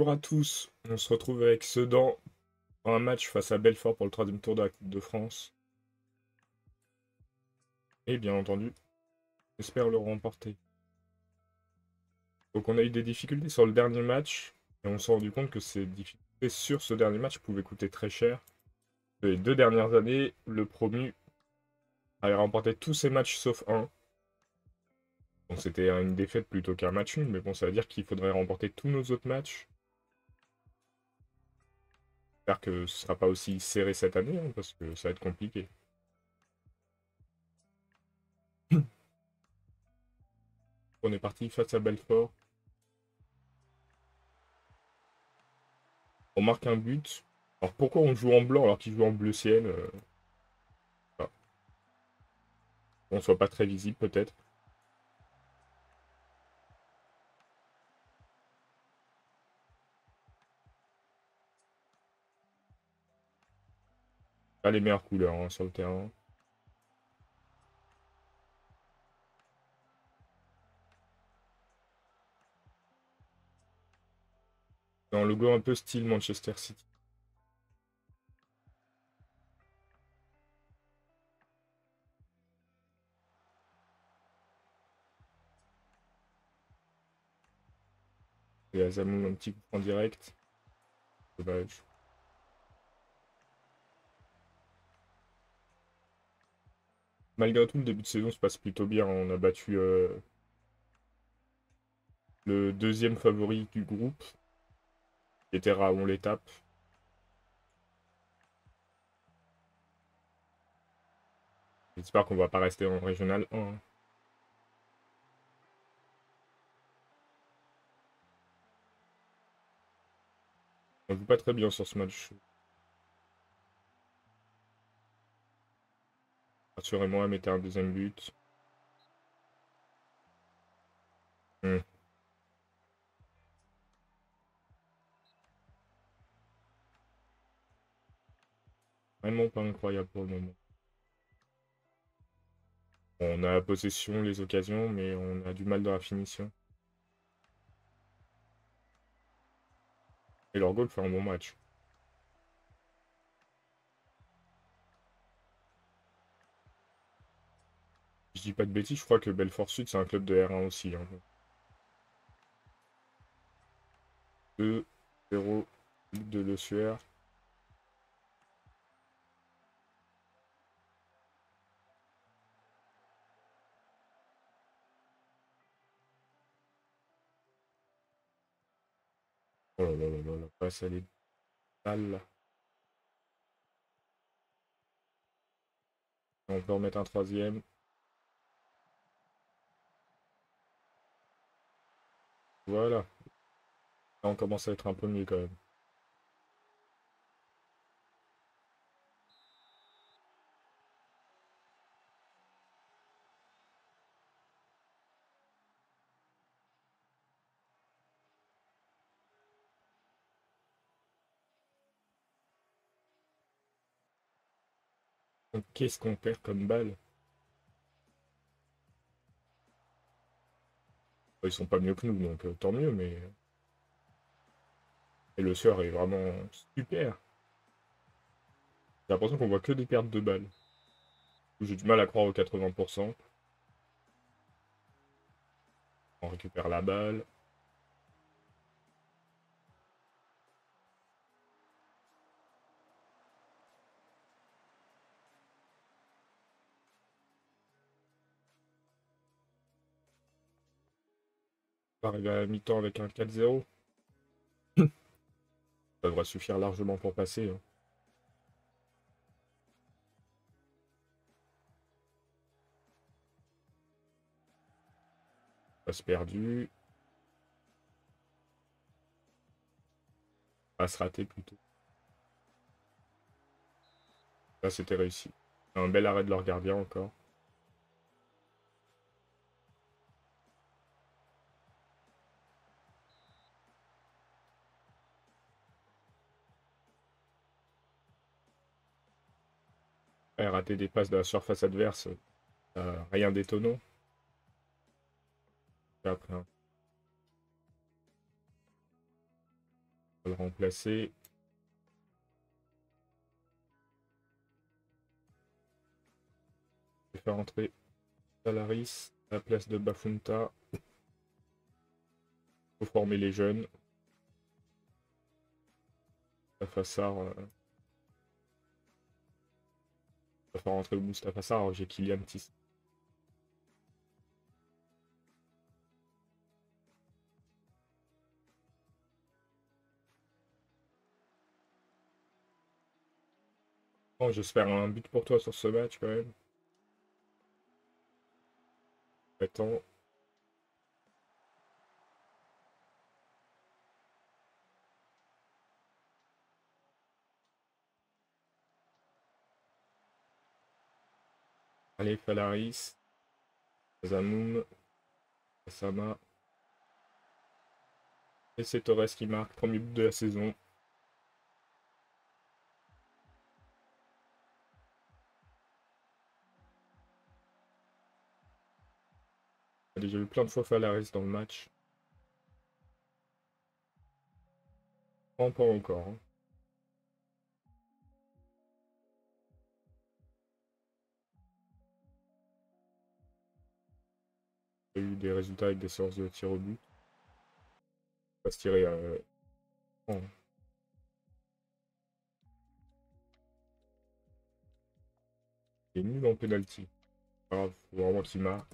Bonjour à tous, on se retrouve avec Sedan pour un match face à Belfort pour le troisième tour de la Coupe de France. Et bien entendu, j'espère le remporter. Donc on a eu des difficultés sur le dernier match, et on s'est rendu compte que ces difficultés sur ce dernier match pouvaient coûter très cher. Les 2 dernières années, le promu avait remporté tous ses matchs sauf un. Donc c'était une défaite plutôt qu'un match nul, mais bon, ça veut dire qu'il faudrait remporter tous nos autres matchs. J'espère que ce ne sera pas aussi serré cette année, hein, parce que ça va être compliqué. On est parti face à Belfort. On marque un but. Alors pourquoi on joue en blanc alors qu'il joue en bleu ciel voilà. On soit pas très visible peut-être. Pas les meilleures couleurs hein, sur le terrain. Un logo un peu style Manchester City. Et Azamou un petit coup en direct. Dommage. Malgré tout, le début de saison se passe plutôt bien. On a battu le deuxième favori du groupe, qui était Raon l'étape. J'espère qu'on va pas rester en régional 1. Hein. On joue pas très bien sur ce match. Rassurez-moi, mettez un deuxième but. Hmm. Vraiment pas incroyable pour le moment. On a la possession, les occasions, mais on a du mal dans la finition. Et leur goal fait un bon match. Je dis pas de bêtises, je crois que Belfort Sud, c'est un club de R1 aussi. Hein. 2-0, but de Le Sueur. Oh là là là là, la passe, elle est sale. On peut en mettre un troisième. Voilà. Là, on commence à être un peu mieux quand même. Donc, qu'est-ce qu'on perd comme balle? Ils sont pas mieux que nous, donc tant mieux, mais... Et Le Sueur est vraiment super. J'ai l'impression qu'on voit que des pertes de balles. J'ai du mal à croire aux 80%. On récupère la balle. On va arriver à la mi-temps avec un 4-0. Ça devrait suffire largement pour passer. Hein. Passe perdue. Passe ratée plutôt. Là, c'était réussi. Un bel arrêt de leur gardien encore. Rater des passes de la surface adverse, rien d'étonnant. Après, hein. On va le remplacer. Je vais faire entrer Salaris à la place de Bafunta. Faut former les jeunes. Mustafa je vais faire rentrer le Mustafa Sarr, alors j'ai Kylian Tis. Bon, j'espère un but pour toi sur ce match quand même. Attends. Allez, Falaris. Zamoum. Sama. Et c'est Torres qui marque. Premier but de la saison. J'ai déjà vu plein de fois Falaris dans le match. Non, pas encore. Hein. Il y a eu des résultats avec des séances de tir au but. On va se tirer oh. Il est nul en penalty. Grave, faut vraiment qu'il marque.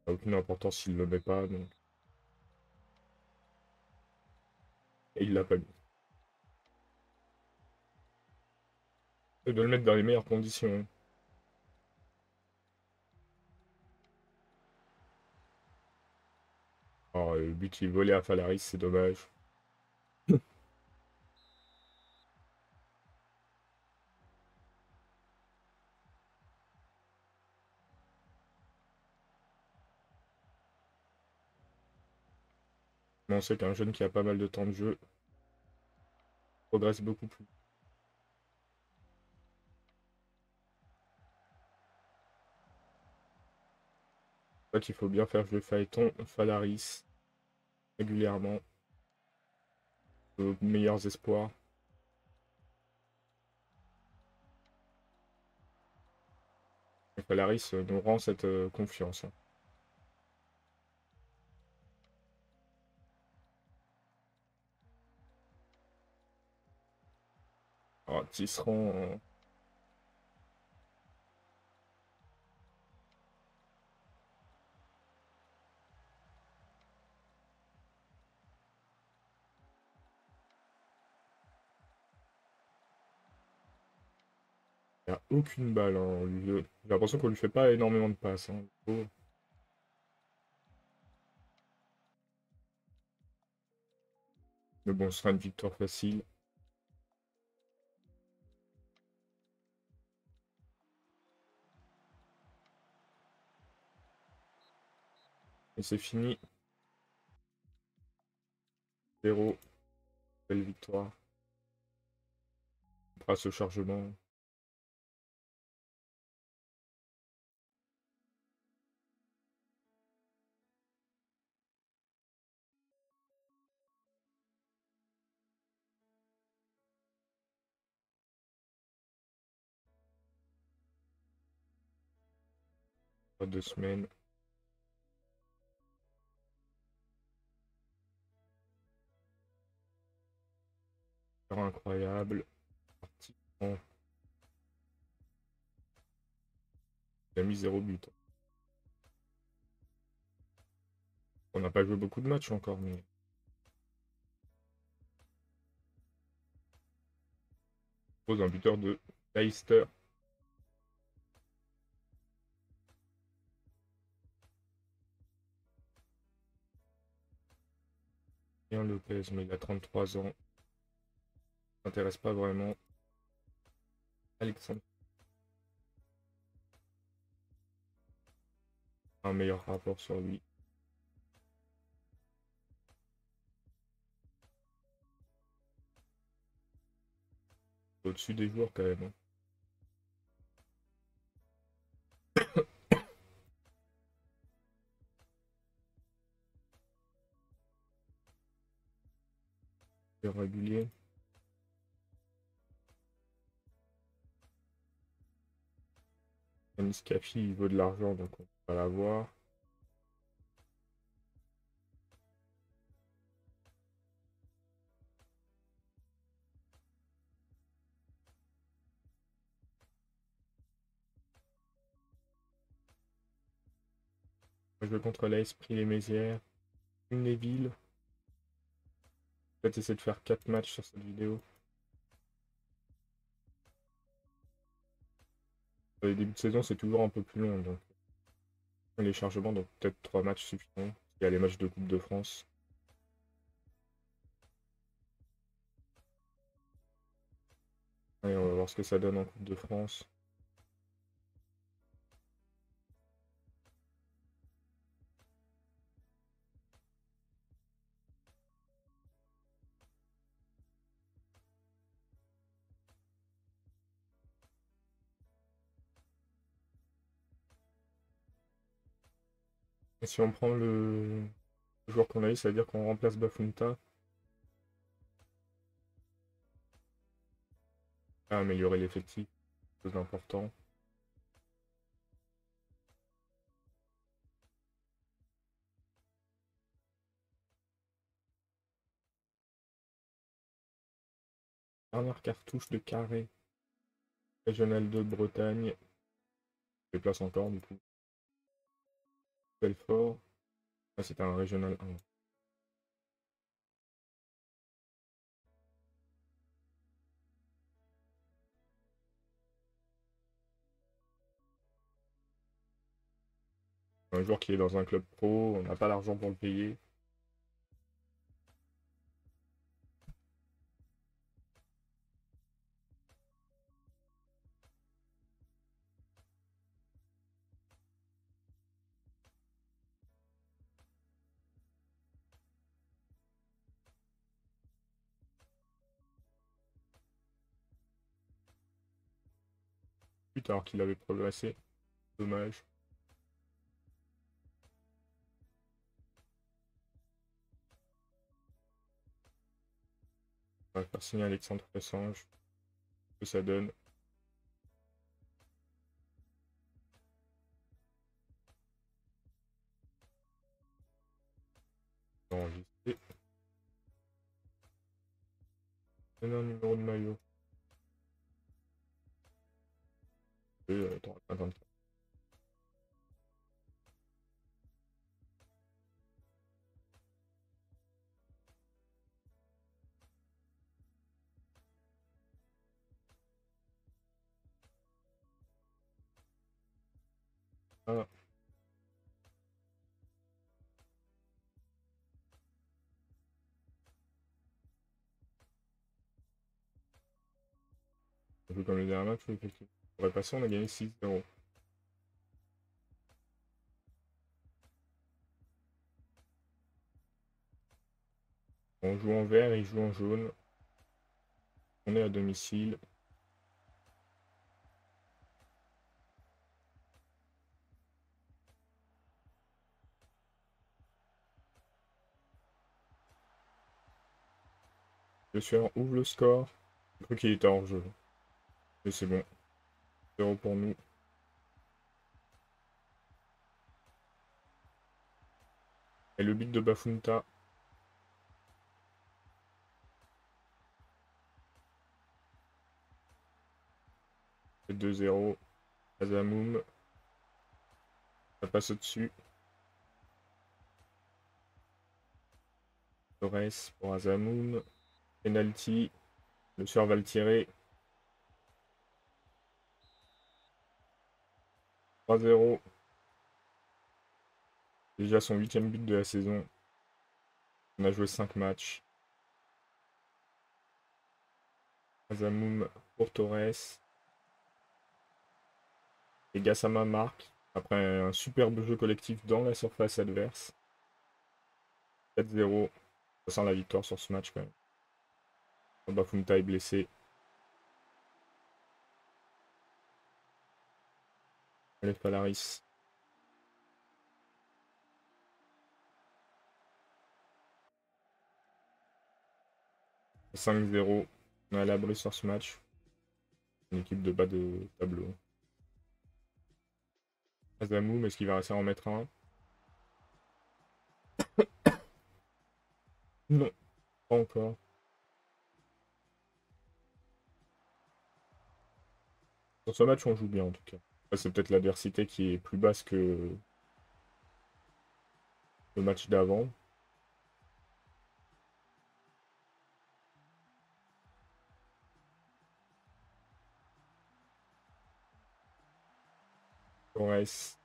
Ça n'a aucune importance s'il ne le met pas. Donc. Et il l'a pas mis. Et de le mettre dans les meilleures conditions. Oh, le but il volait à Falaris, c'est dommage. Mais on sait qu'un jeune qui a pas mal de temps de jeu progresse beaucoup plus. C'est vrai qu'il faut bien faire jouer Phaéton, Falaris régulièrement. Aux meilleurs espoirs. Et Falaris nous rend cette confiance. Hein. Alors, Tisserand. Il n'y a aucune balle. Hein. J'ai l'impression qu'on lui fait pas énormément de passes. Hein. Oh. Mais bon, ce sera une victoire facile. Et c'est fini. 0. Belle victoire. On fera ce chargement. Pas 2 semaines. Incroyable. Bon, il a mis 0 but. On n'a pas joué beaucoup de matchs encore, mais. Pose un buteur de Leicester. Bien Lopez, mais il a 33 ans. M'intéresse pas vraiment. Alexandre. Un meilleur rapport sur lui. Au-dessus des joueurs quand même. Hein. régulier. Yanis Kafi, il veut de l'argent, donc on va l'avoir. Je vais contre l'Esprit les Mézières. Neville. Peut-être essayer de faire 4 matchs sur cette vidéo. Les débuts de saison, c'est toujours un peu plus long, donc les chargements, donc peut-être 3 matchs suffiront. Il y a les matchs de Coupe de France. Allez, on va voir ce que ça donne en Coupe de France. Et si on prend le joueur qu'on a eu, ça veut dire qu'on remplace Bafunta. À améliorer l'effectif, chose d'important. Dernière cartouche de carré. Régional 2 Bretagne. Je déplace encore du coup. Belfort. Ah, c'était un régional 1. Un joueur qui est dans un club pro, on n'a pas l'argent pour le payer. Plus tard qu'il avait progressé. Dommage. On va faire signer Alexandre Fessange. Ce que ça donne. Enregistré. Donner un numéro de maillot. Et attends, attends. Ah, un peu comme le dernier match, effectivement. On aurait passé, on a gagné 6-0. On joue en vert, il joue en jaune. On est à domicile. Le sueur ouvre le score. J'ai cru qu'il était hors jeu. Mais c'est bon. 0 pour nous. Et le but de Bafunta. C'est 2-0. Azamoum. Ça passe au-dessus. Torres pour Azamoum. Penalty. Le sueur va le tirer. 3-0. Déjà son 8e but de la saison. On a joué 5 matchs. Azamoum pour Torres. Et Gassama marque. Après un superbe jeu collectif dans la surface adverse. 4-0. Ça sent la victoire sur ce match quand même. Bafunta est blessé. Allez, Palaris. 5-0. On est à l'abri sur ce match. Une équipe de bas de tableau. Azamoum, est-ce qu'il va réussir à en mettre un? Non, pas encore. Sur ce match, on joue bien en tout cas. C'est peut-être l'adversité qui est plus basse que le match d'avant. Torres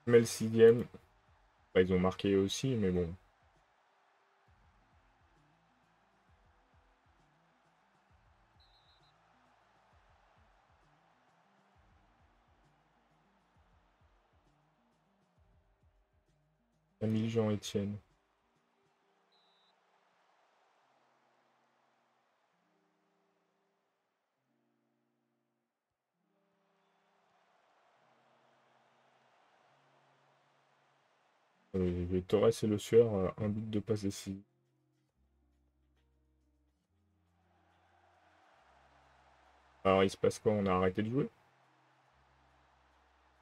met le 6e. Bah, ils ont marqué aussi, mais bon. Camille Jean-Étienne. Torres et Le Sueur, un but de passe décisive. Alors il se passe quoi? On a arrêté de jouer?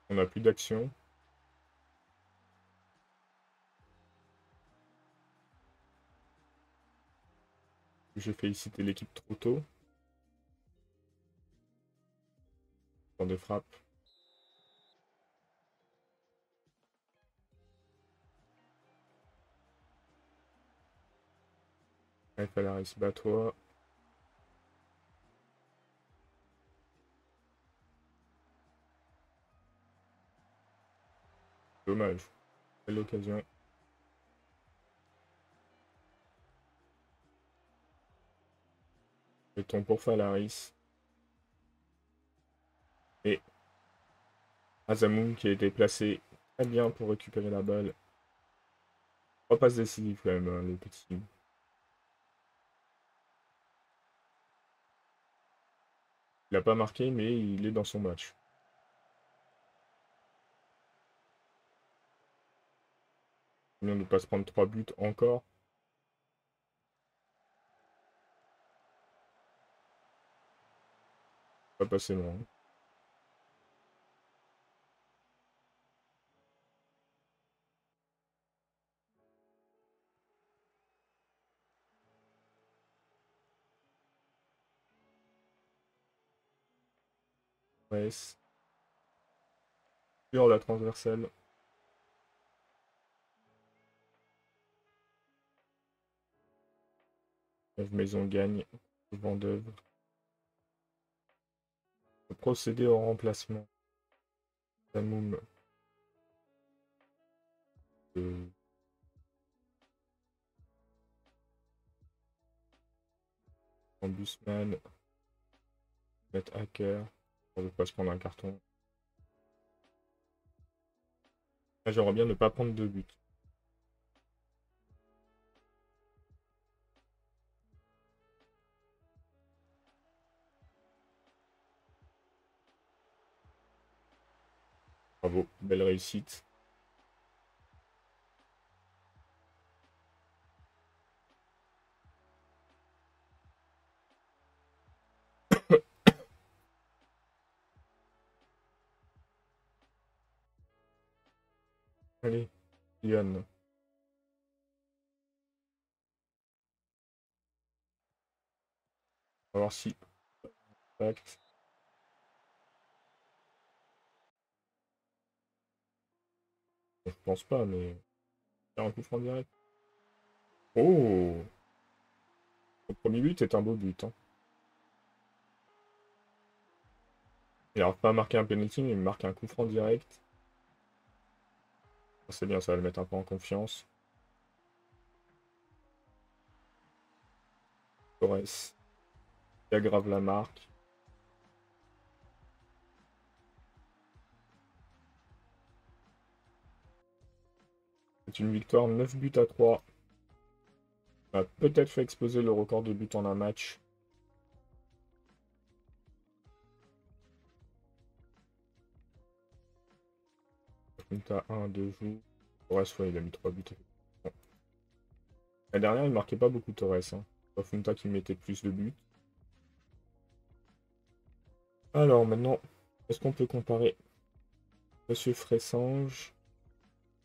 On n'a plus d'action. J'ai félicité l'équipe trop tôt. Temps de frappe. Allez, Falaris, bats-toi. Dommage. Belle occasion. Béton pour Falaris. Et Azamoum qui a été placé très bien pour récupérer la balle. 3 passes décisives quand même, hein, le petit. Il n'a pas marqué, mais il est dans son match. On ne pas se prendre 3 buts encore. Pas passer loin. Ouais. Sur la transversale. Maison gagne. Vendeuve. Procéder au remplacement. Azamoum. Ambusman. Mettre hacker. On ne veut pas se prendre un carton. Ah, j'aimerais bien ne pas prendre 2 buts. Bravo, belle réussite. Allez, Yann. On va voir si. Tact. Je pense pas, mais. Faire un coup franc direct. Oh! Le premier but est un beau but, hein. Il n'arrive pas à marquer un penalty, mais il marque un coup franc direct. C'est bien, ça va le mettre un peu en confiance. Torres. Il aggrave la marque. C'est une victoire 9 buts à 3. On a peut-être fait exploser le record de buts en un match. Donc t'as 1, 2 jours. Torres, ouais, il a mis 3 buts. Bon. La dernière, il marquait pas beaucoup Torres, hein. Bafunta qui mettait plus de buts. Alors maintenant, est-ce qu'on peut comparer Monsieur Fressange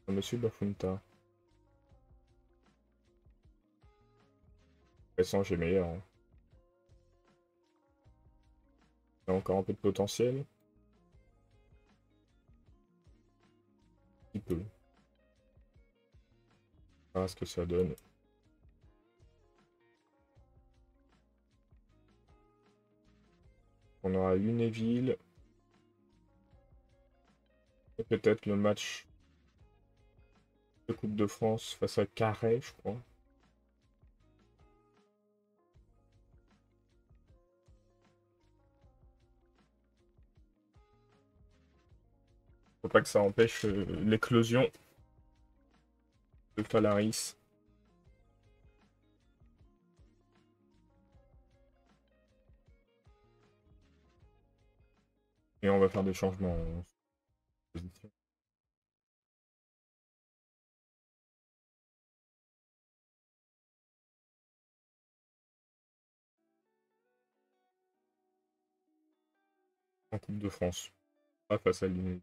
à Monsieur Bafunta? Fressange est meilleur, hein. Il a encore un peu de potentiel. Un petit peu. On verra ce que ça donne. On aura Lunéville. Et peut-être le match de Coupe de France face à Carhaix, je crois. Faut pas que ça empêche l'éclosion de Falaris. Et on va faire des changements en position. En Coupe de France. Pas face à Lunéville.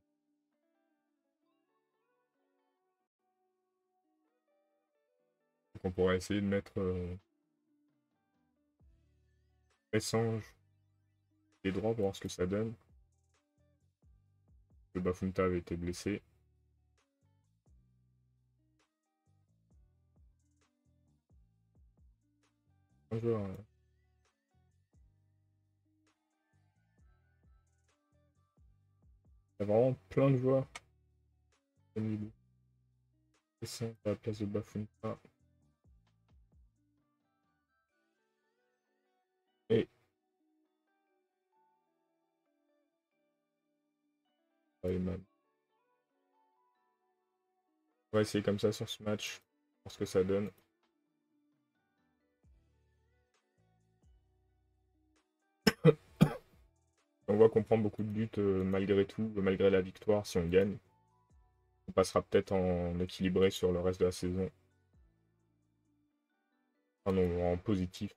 Donc on pourrait essayer de mettre Fressange et droit pour voir ce que ça donne. Le Bafunta avait été blessé. Un joueur. Il y a vraiment plein de joueurs. Fressange à la place de Bafunta. Et Rayman. On va essayer comme ça sur ce match. Voir ce que ça donne. On voit qu'on prend beaucoup de buts malgré tout, malgré la victoire, si on gagne. On passera peut-être en équilibré sur le reste de la saison. Ah non, en positif.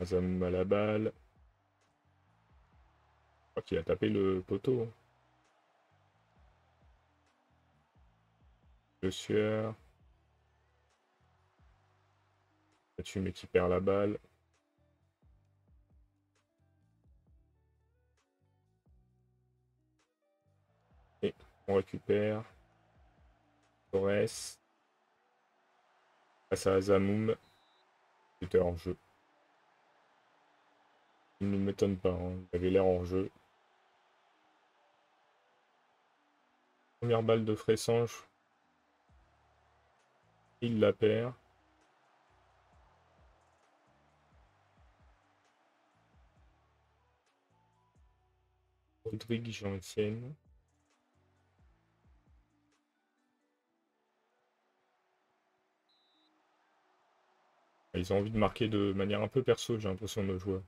Azam à la balle. Je crois qu'il a tapé le poteau. Le Sueur. Là-dessus, mais qui perd la balle. Et on récupère. Torres. Face à Azamoum. C'était hors jeu. Il ne m'étonne pas, hein. Il avait l'air hors jeu. Première balle de Fressange. Il la perd. Rodrigue Jean-Etienne. Ils ont envie de marquer de manière un peu perso, j'ai l'impression, de jouer.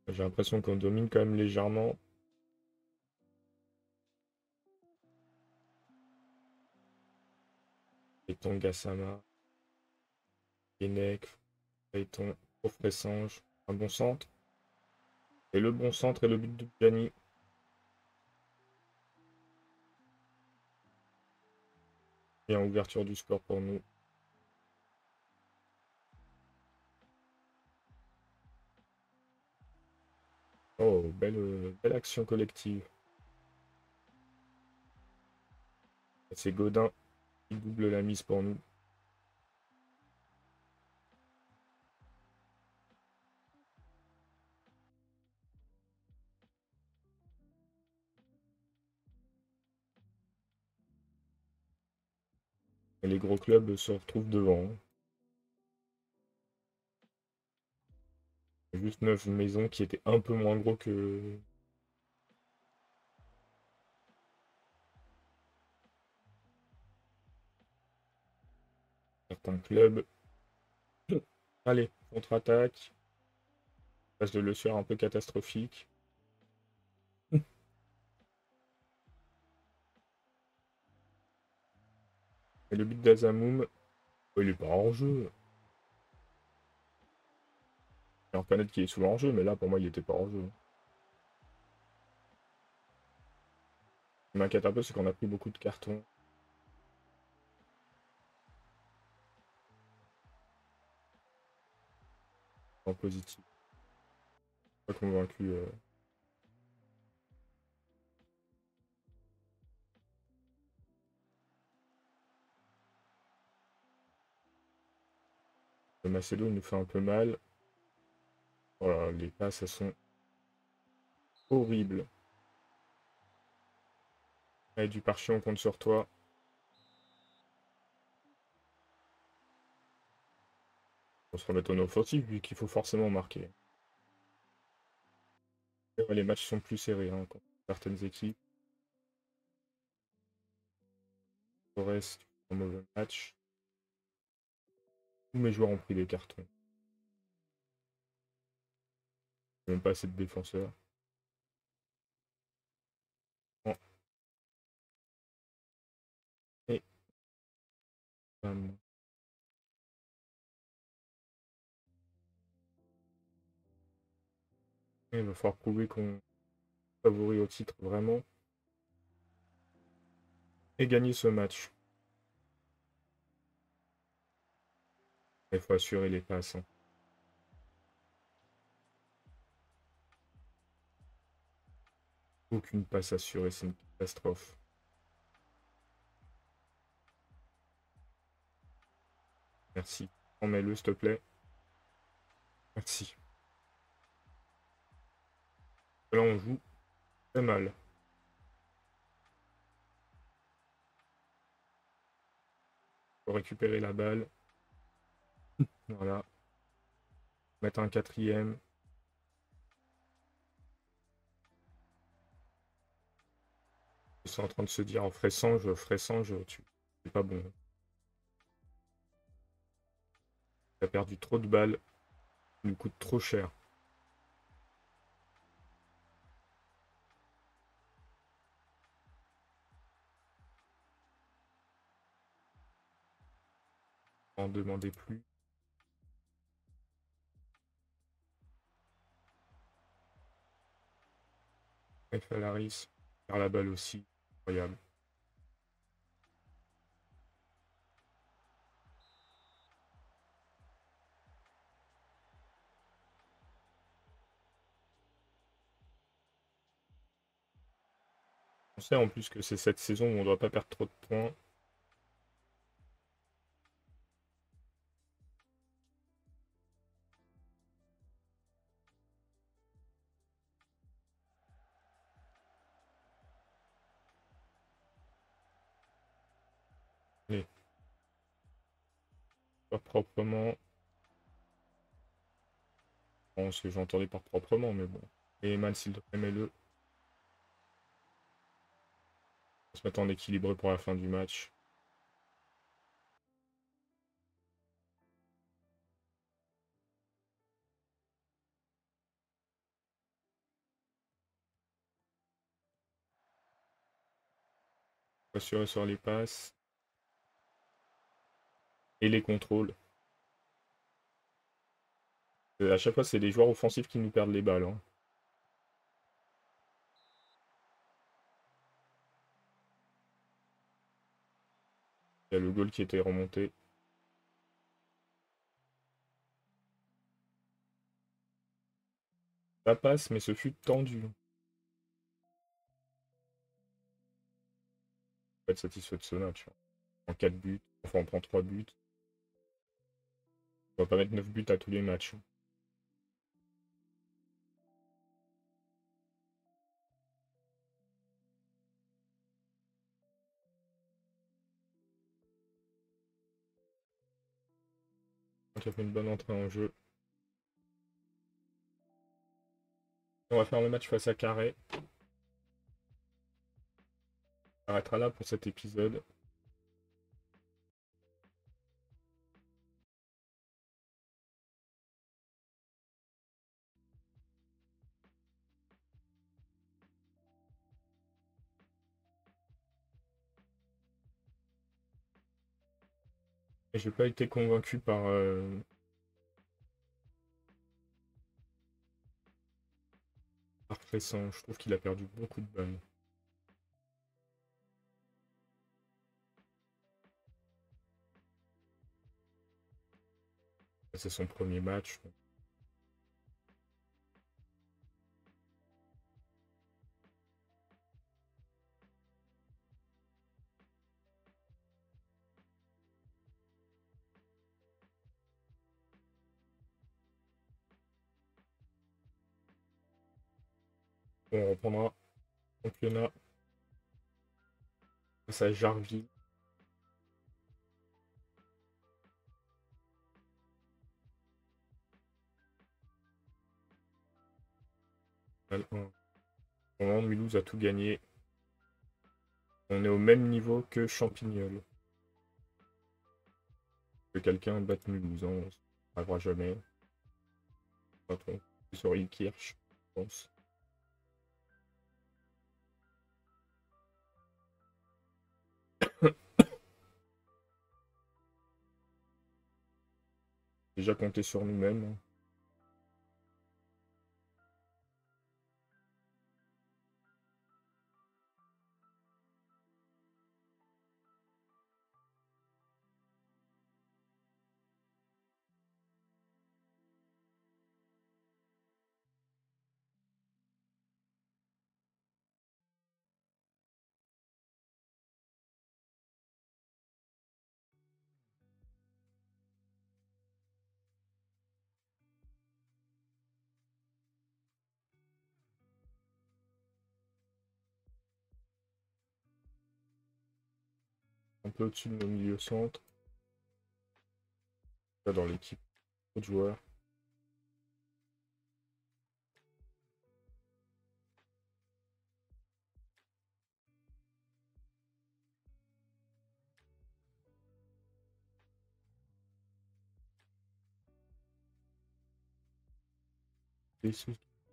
J'ai l'impression qu'on domine quand même légèrement. Payton Gassama. Guénec. Payton. Fressange. Un bon centre. Et le bon centre et le but de Gianni. Et en ouverture du score pour nous. Oh, belle action collective. C'est Godin qui double la mise pour nous. Et les gros clubs se retrouvent devant. Juste 9 maisons qui étaient un peu moins gros que... certains clubs. Allez, contre-attaque. Passe de Le Sueur un peu catastrophique. Et le but d'Azamoum, il est pas hors jeu. Il y a un qui est souvent en jeu, mais là pour moi il était pas hors jeu. Ce qui m'inquiète un peu, c'est qu'on a pris beaucoup de cartons. En positif. Pas convaincu. Le Macedo il nous fait un peu mal. Voilà, les passes elles sont horribles. Allez, du Parchi, on compte sur toi. On se remettre en offensive vu qu'il faut forcément marquer. Et ouais, les matchs sont plus serrés contre certaines équipes. Forest, un mauvais match. Tous mes joueurs ont pris des cartons. Même pas assez de défenseurs. Bon. Et il va falloir prouver qu'on favori au titre vraiment. Et gagner ce match. Il faut assurer les passes. Aucune passe assurée, c'est une catastrophe. Merci. Remets-le, s'il te plaît. Merci. Là, on joue très mal. Faut récupérer la balle. Voilà. Mettre un quatrième. Ils sont en train de se dire, oh, Fressange, tu c'est pas bon. T'as perdu trop de balles. Il nous coûte trop cher. N'en demandez plus. Falaris, faire la balle aussi. Incroyable. On sait en plus que c'est cette saison où on ne doit pas perdre trop de points. Allez. Pas proprement. Bon, ce que j'entendais par proprement, mais bon. Et Eman, s'il te plaît, mets-le. On se mettre en équilibré pour la fin du match. Assurer sur les passes. Et les contrôles. À chaque fois, c'est les joueurs offensifs qui nous perdent les balles. Il y a le goal qui était remonté. Ça passe, mais ce fut tendu. Pas être satisfait de ce match. En 4 buts. Enfin, on prend 3 buts. On va pas mettre 9 buts à tous les matchs. Donc, il a fait une bonne entrée en jeu. On va faire le match face à Carré. On arrêtera là pour cet épisode. Et j'ai pas été convaincu par Crescent. Je trouve qu'il a perdu beaucoup de balles. C'est son premier match. On reprendra le championnat face à Jarville. Pour le moment, Mulhouse a tout gagné. On est au même niveau que Champignol. Que quelqu'un batte Mulhouse, hein, on ne savra jamais. Attends, sur Ilkirch, je pense. Déjà compter sur nous-mêmes. Un peu au-dessus de nos milieux centres. Là, dans l'équipe, de joueurs.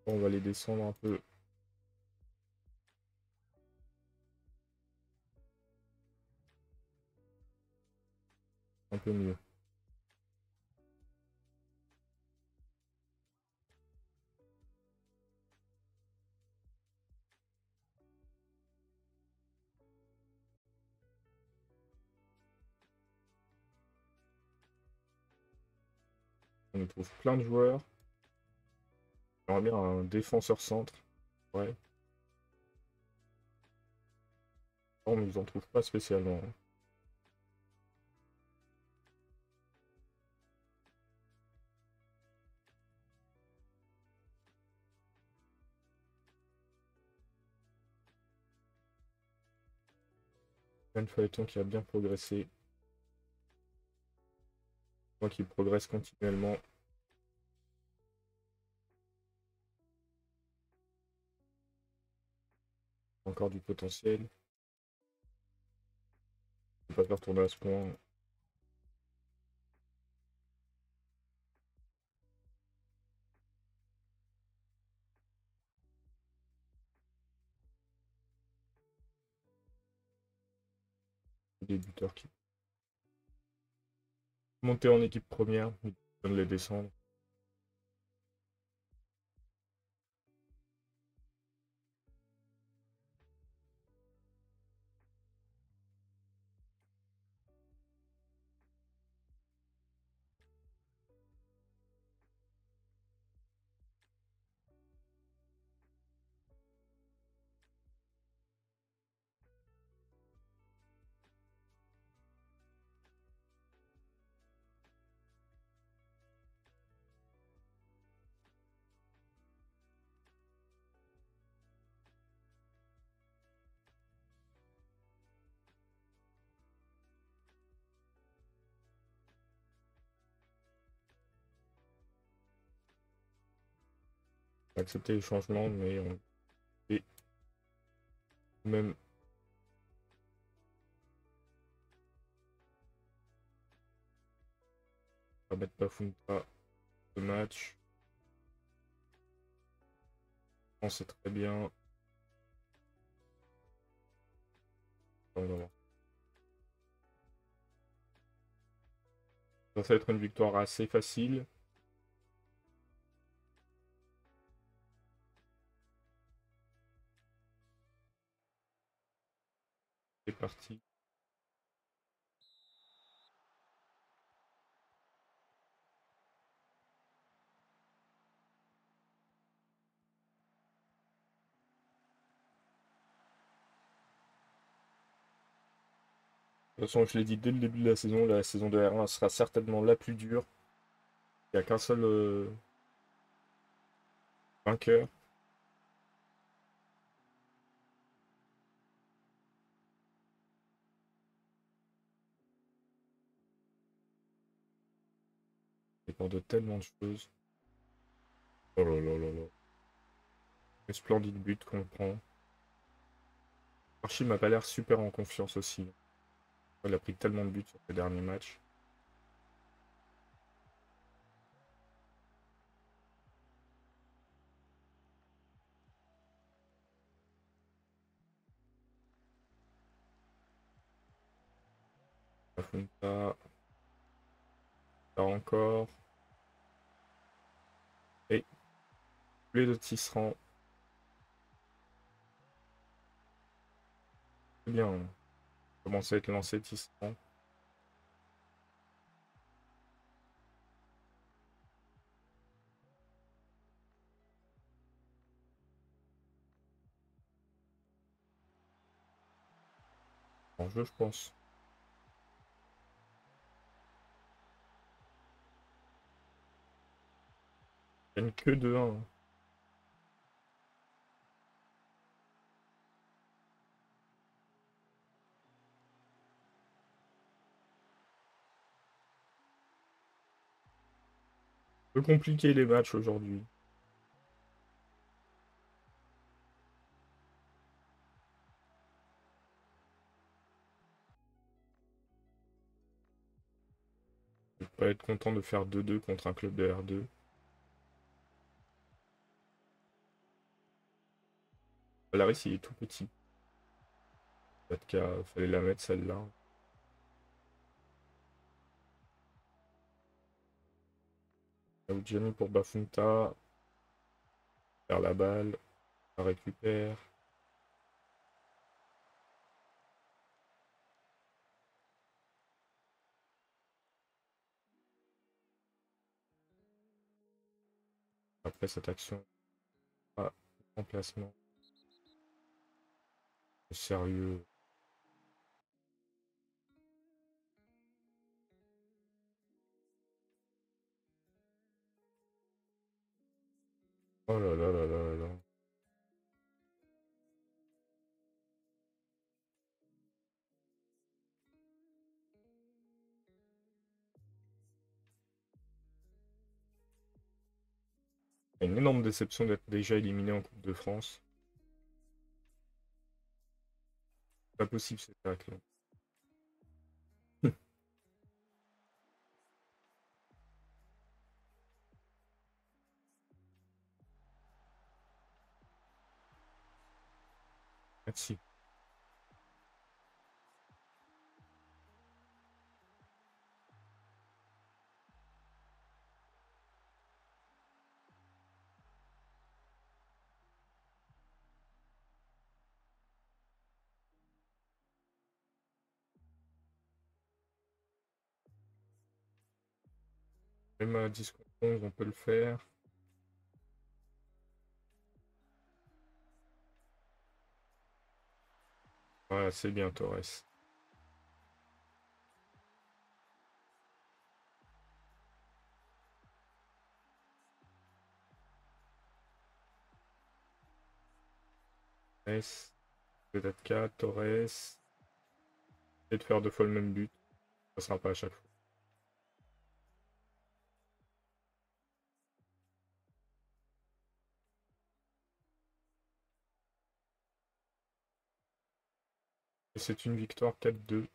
On va les descendre un peu. Un peu mieux. On y trouve plein de joueurs. J'aimerais bien un défenseur centre. Ouais. On ne nous en trouve pas spécialement. Un Phaéton qui a bien progressé. Moi qui progresse continuellement. Encore du potentiel. Je ne peux pas faire tourner à ce point. Des buteurs qui monter en équipe première, mais de les descendre. Accepter les changements, mais on est même à mettre Pafunta ce match. On sait très bien. On va voir. Ça va être une victoire assez facile. C'est parti. De toute façon, je l'ai dit dès le début de la saison de R1 sera certainement la plus dure. Il n'y a qu'un seul vainqueur. Ça dépend de tellement de choses. Oh là là là là. Un splendide but qu'on prend. Archie m'a pas l'air super en confiance aussi. Il a pris tellement de buts sur ses derniers matchs. Afunta. Là encore. Et les deux tisserands. C'est bien. Commencer à être lancé tisserand. En jeu, je pense. Il gagne que 2-1. Peu compliqué les matchs aujourd'hui. Je vais pas être content de faire 2-2 contre un club de R2. Valaris, il est tout petit. Peut-être qu'il fallait la mettre celle-là. Gianni pour Bafunta. Faire la balle. La récupère. Après cette action. Ah, remplacement. Sérieux. Oh là là là là là. Une énorme déception d'être déjà éliminé en Coupe de France. Pas possible cette attaque là. Merci. Même à 10 contre 11, on peut le faire. Voilà, c'est bien Torres. Torres. Vedatka, Torres. Et de faire deux fois le même but. Ça sera pas à chaque fois. Et c'est une victoire 4-2.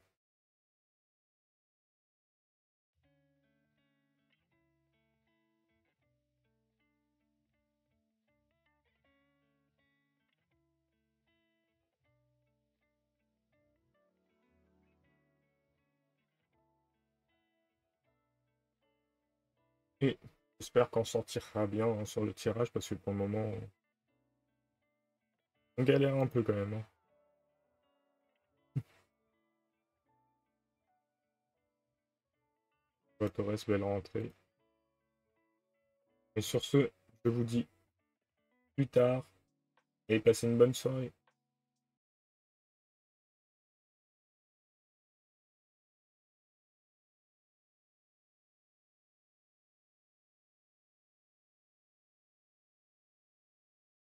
Et j'espère qu'on s'en tirera bien hein, sur le tirage parce que pour le moment, on galère un peu quand même. Hein. Torres, belle rentrée. Et sur ce, je vous dis plus tard et passez une bonne soirée.